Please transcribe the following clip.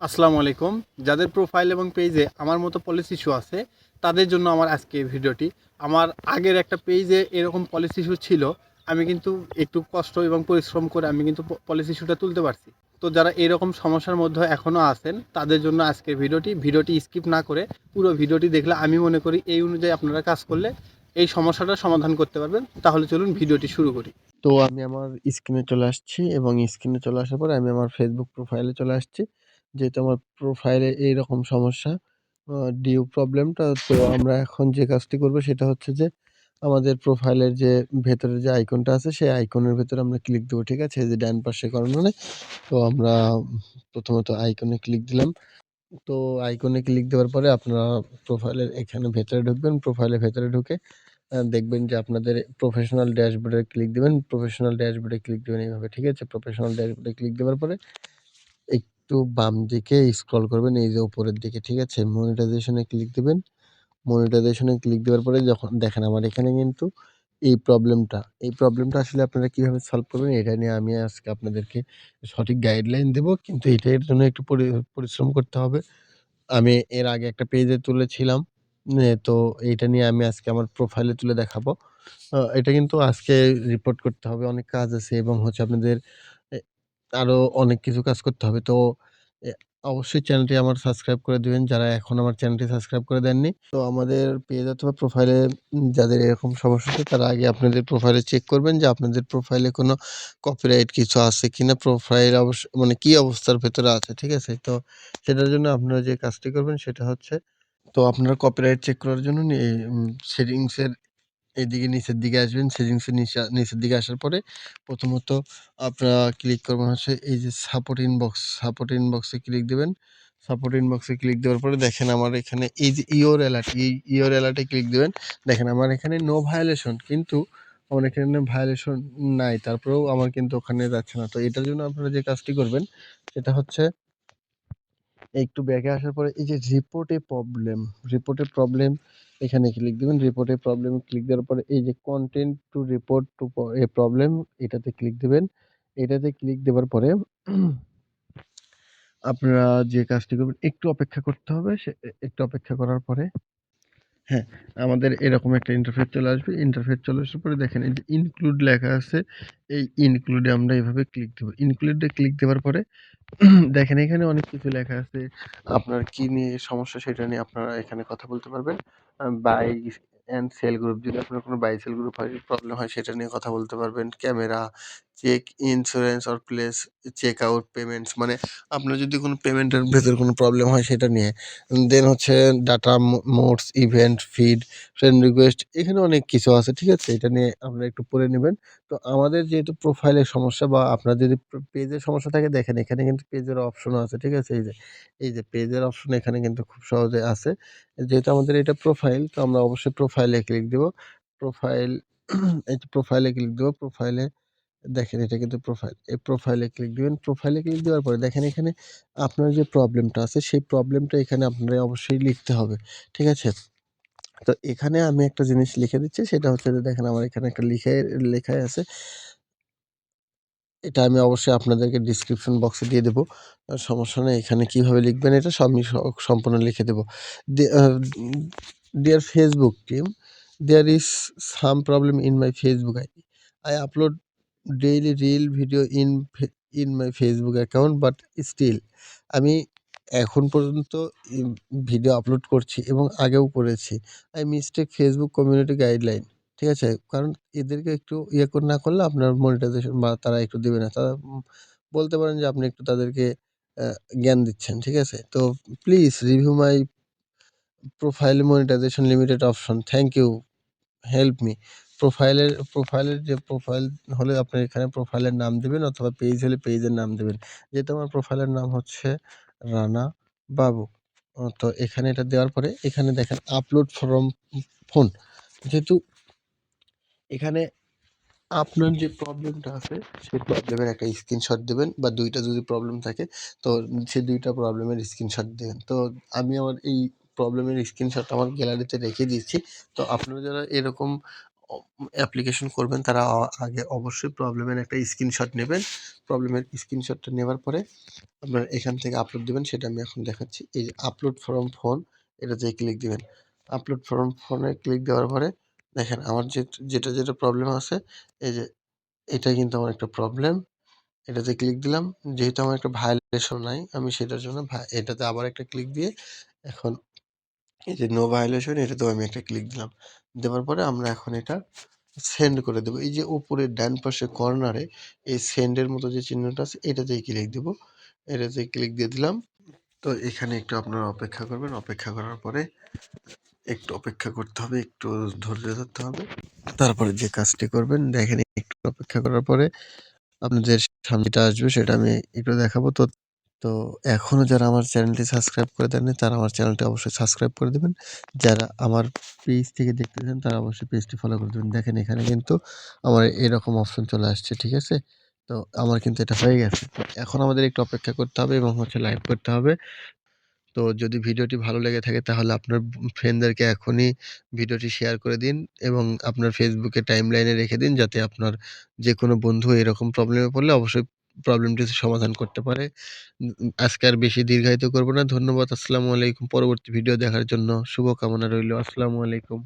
আসসালামু আলাইকুম। যাদের প্রোফাইল এবং পেজে আমার মতো পলিসি ইস্যু আছে, তাদের জন্য আমার আজকে এই ভিডিওটি। আমার আগের একটা পেজে এরকম পলিসি ইস্যু ছিল। আমি কিন্তু একটু কষ্ট এবং পরিশ্রম করে আমি কিন্তু পলিসি ইস্যুটা তুলতে পারছি। তো যারা এরকম সমস্যার মধ্যে এখনও আছেন, তাদের জন্য আজকের ভিডিওটি স্কিপ না করে পুরো ভিডিওটি দেখলে আমি মনে করি এই অনুযায়ী আপনারা কাজ করলে এই সমস্যাটার সমাধান করতে পারবেন। তাহলে চলুন ভিডিওটি শুরু করি। তো আমি আমার স্ক্রিনে চলে আসছি এবং স্ক্রিনে চলে আসার পরে আমি আমার ফেসবুক প্রোফাইলে চলে আসছি। যেহেতু আমার প্রোফাইলে এইরকম সমস্যা ডিউ প্রবলেমটা, তো আমরা এখন যে কাজটি করব সেটা হচ্ছে যে আমাদের প্রোফাইলের যে ভেতরে যে আইকনটা আছে সেই আইকনের ভেতরে আমরা ক্লিক দেবো। ঠিক আছে? এই যে ডান পাশে কর্নারে। তো আমরা প্রথমত আইকনে ক্লিক দিলাম। তো আইকনে ক্লিক দেওয়ার পরে আপনারা প্রোফাইলের এখানে ভেতরে ঢুকবেন। প্রোফাইলের ভেতরে ঢুকে দেখবেন যে আপনাদের প্রফেশনাল ড্যাশবোর্ডে ক্লিক দিবেন। প্রফেশনাল ড্যাশবোর্ডে ক্লিক দিবেন এইভাবে। ঠিক আছে? প্রফেশনাল ড্যাশবোর্ডে ক্লিক দেওয়ার পরে একটু বাম দিকে স্ক্রল করবেন এই যে উপরের দিকে। ঠিক আছে? মনিটাইজেশন এ ক্লিক দিবেন। মনিটাইজেশন এ ক্লিক দেওয়ার পরে যখন দেখেন আমার এখানে কিন্তু এই প্রবলেমটা আসলে আপনারা কিভাবে সলভ করবেন এটা নিয়ে আমি আজকে আপনাদেরকে সঠিক গাইডলাইন দেব। কিন্তু এটার জন্য একটু পরিশ্রম করতে হবে। আমি এর আগে একটা পেজে তুলেছিলাম। তো এইটা নিয়ে আমি আজকে আমার প্রোফাইলে তুলে দেখাবো। এটা কিন্তু আজকে রিপোর্ট করতে হবে। অনেক কাজ আছে এবং হচ্ছে আপনাদের এ আরো অনেক কিছু কাজ করতে হবে। তো এ অবশ্যই চ্যানেলটি আমার সাবস্ক্রাইব করে দিবেন যারা এখন আমার চ্যানেলটি সাবস্ক্রাইব করে দেননি। তো আমাদের পেজ অথবা প্রোফাইলে যাদের এরকম সমস্যা হচ্ছে তারা আগে আপনাদের প্রোফাইলে চেক করবেন যে আপনাদের প্রোফাইলে কোনো কপিরাইট কিছু আছে কিনা। প্রোফাইল মানে কি অবস্থার ভেতরে আছে। ঠিক আছে? তো সেটার জন্য আপনারা যে কাজটি করবেন সেটা হচ্ছে, তো আপনারা কপিরাইট চেক করার জন্য সেটিংসের এদিকে নিচের দিকে আসবেন। সেটিংসের নিচের দিকে আসার পরে প্রথমত আপনারা ক্লিক করবেন হচ্ছে এই যে সাপোর্ট ইনবক্সে ক্লিক দিবেন। সাপোর্ট ইনবক্সে ক্লিক দেওয়ার পরে দেখেন আমার এখানে এই যে ইওর অ্যালার্ট, এই ইওর অ্যালার্টে ক্লিক দিবেন। দেখেন আমার এখানে নো ভায়োলেশন, কিন্তু আমার এখানে ভায়োলেশন নাই। তারপরেও আমার কিন্তু ওখানে যাচ্ছে না। তো এটার জন্য আপনারা যে কাজটি করবেন সেটা হচ্ছে একটু ব্যাকে আসার পরে এই যে রিপোর্ট এ প্রবলেম এখানে ক্লিক দিবেন। রিপোর্ট এ প্রবলেম ক্লিক দেওয়ার পরে এই যে content to report to a problem এটাতে ক্লিক দিবেন। এটাতে ক্লিক দেওয়ার পরে আপনারা যে কাজটি করবেন একটু অপেক্ষা করতে হবে। একটু অপেক্ষা করার পরে হ্যাঁ, আমাদের এরকম একটা ইন্টারফেস চলে আসবে। ইন্টারফেস চলে আসার পরে দেখেন এই যে ইনক্লুড লেখা আছে। এই ইনক্লুড এ আমরা এভাবে ক্লিক দেব। ইনক্লুড এ ক্লিক দেওয়ার পরে দেখেন এখানে অনেক কিছু লেখা আছে। আপনার কি নিয়ে সমস্যা সেটা নিয়ে আপনারা এখানে কথা বলতে পারবেন। বাই অ্যান্ড সেল গ্রুপ, যদি আপনার কোনো বাই সেল গ্রুপ হয় প্রবলেম হয় সেটা নিয়ে কথা বলতে পারবেন। Camera, check, insurance or place check out payments, মানে আপনার যদি কোনো পেমেন্টের ভেতরে কোনো প্রবলেম হয় সেটা নিয়ে। দেন হচ্ছে data modes, event, feed, friend request, এখানে অনেক কিছু আছে। ঠিক আছে? এটা নিয়ে আপনারা একটু পড়ে নিবেন। তো আমাদের যেহেতু প্রোফাইলের সমস্যা বা আপনার যদি পেজের সমস্যা থাকে দেখেন এখানে কিন্তু পেজের অপশনও আছে। ঠিক আছে? এই যে পেজের অপশন এখানে কিন্তু খুব সহজে আছে। যেহেতু আমাদের এটা প্রোফাইল, তো আমরা অবশ্যই প্রোফাইলে ক্লিক দিব। প্রোফাইল এই যে প্রোফাইলে ক্লিক দিব। প্রোফাইলে দেখেন এটা কিন্তু প্রোফাইল। এই প্রোফাইলে ক্লিক দিবেন। প্রোফাইলে ক্লিক দেওয়ার পরে দেখেন এখানে আপনার যে প্রবলেমটা আছে সেই প্রবলেমটা এখানে আপনার অবশ্যই লিখতে হবে। ঠিক আছে? তো এখানে আমি একটা জিনিস লিখে দিচ্ছি সেটা হচ্ছে যে দেখেন আমার এখানে একটা লেখাই আছে। এটা আমি অবশ্যই আপনাদেরকে ডিসক্রিপশন বক্সে দিয়ে দেবো। সমস্যা নেই। এখানে কিভাবে লিখবেন এটা আমি সম্পূর্ণ লিখে দেবো। The uh dear Facebook team, there is some problem in my Facebook ID. I upload daily reel video in my Facebook account, but still আমি এখন পর্যন্ত ভিডিও আপলোড করছি এবং আগেও করেছি। I mistake Facebook community guideline. ঠিক আছে? কারণ এদেরকে একটু না করলে আপনার মনিটাইজেশন বা তারা একটু দিবে না। তারা বলতে পারেন যে আপনি একটু তাদেরকে অ্যা জ্ঞান দিচ্ছেন। ঠিক আছে? তো please review my profile monetization limited option. Thank you, help me. প্রোফাইলের যে প্রোফাইল হলে আপনার এখানে প্রোফাইলের নাম দিবেন অথবা পেজ হলে পেজের নাম দিবেন। যেহেতু আমার প্রোফাইলের নাম হচ্ছে রানা বাবু। তো এখানে এটা দেওয়ার পরে এখানে দেখেন আপলোড ফ্রম ফোন। যেহেতু এখানে আপনার যে প্রবলেমটা আছে সেই প্রবলেমের একটা স্ক্রিনশট দিবেন বা ২ টা যদি প্রবলেম থাকে তো সেই ২ টা প্রবলেমের স্ক্রিনশট দিবেন। তো আমি আমার এই প্রবলেমের স্ক্রিনশট আমার গ্যালারিতে রেখে দিয়েছি। তো আপনারা যারা এরকম অ্যাপ্লিকেশন করবেন তারা আগে অবশ্যই প্রবলেমের একটা স্ক্রিনশট নেবেন। প্রবলেমের স্ক্রিনশটটা নেওয়ার পরে আপনার এখান থেকে আপলোড দিবেন, সেটা আমি এখন দেখাচ্ছি। এই যে আপলোড ফ্রম ফোন, এটাতে ক্লিক দিবেন। আপলোড ফ্রম ফোনে ক্লিক দেওয়ার পরে দেখেন আমার যেটা প্রবলেম আছে, এই যে এটা কিন্তু আমার একটা প্রবলেম। এটাতে ক্লিক দিলাম। যেহেতু আমার একটা ভায়োলেশন নাই, আমি সেটার জন্য এটাতে আবার একটা ক্লিক দিয়ে এখন এই যে নো ভায়োলেশন, এটাতেও আমি একটা ক্লিক দিলাম। দেওয়ার পরে আমরা এখন এটা সেন্ড করে দেব। এই যে উপরের ডান পাশে কর্নারে এই সেন্ডের মতো যে চিহ্নটা আছে, এটাতেই ক্লিক দেব। এটাতেই ক্লিক দিয়ে দিলাম। তো এখানে একটু আপনারা অপেক্ষা করবেন। অপেক্ষা করার পরে একটু অপেক্ষা করতে হবে, একটু ধৈর্য ধরতে হবে। তারপরে যে কাজটি করবেন, দেখেন একটু অপেক্ষা করার পরে আপনাদের সামনে যেটা আসবে সেটা আমি একটু দেখাবো। তো এখনো যারা আমার চ্যানেলটি সাবস্ক্রাইব করে দেননি তারা আমার চ্যানেলটি অবশ্যই সাবস্ক্রাইব করে দিবেন। যারা আমার পেজ থেকে দেখতেছেন তারা অবশ্যই পেজটি ফলো করে দিবেন। দেখেন এখানে কিন্তু আমার এরকম অপশন চলে আসছে, ঠিক আছে? তো আমার কিন্তু এটা হয়ে গেছে। তো এখন আমাদের একটু অপেক্ষা করতে হবে এবং লাইভ করতে হবে। তো যদি ভিডিওটি ভালো লেগে থাকে তাহলে আপনার ফ্রেন্ডদেরকে এখনই ভিডিওটি শেয়ার করে দিন এবং আপনার ফেসবুকে টাইমলাইনে রেখে দিন, যাতে আপনার যেকোনো বন্ধু এরকম প্রবলেমে পড়লে অবশ্যই প্রবলেমটির সমাধান করতে পারে। আজকে আর বেশি দীর্ঘায়িত করব না। ধন্যবাদ। আসসালামু আলাইকুম। পরবর্তী ভিডিও দেখার জন্য শুভকামনা রইলো। আসসালামু আলাইকুম।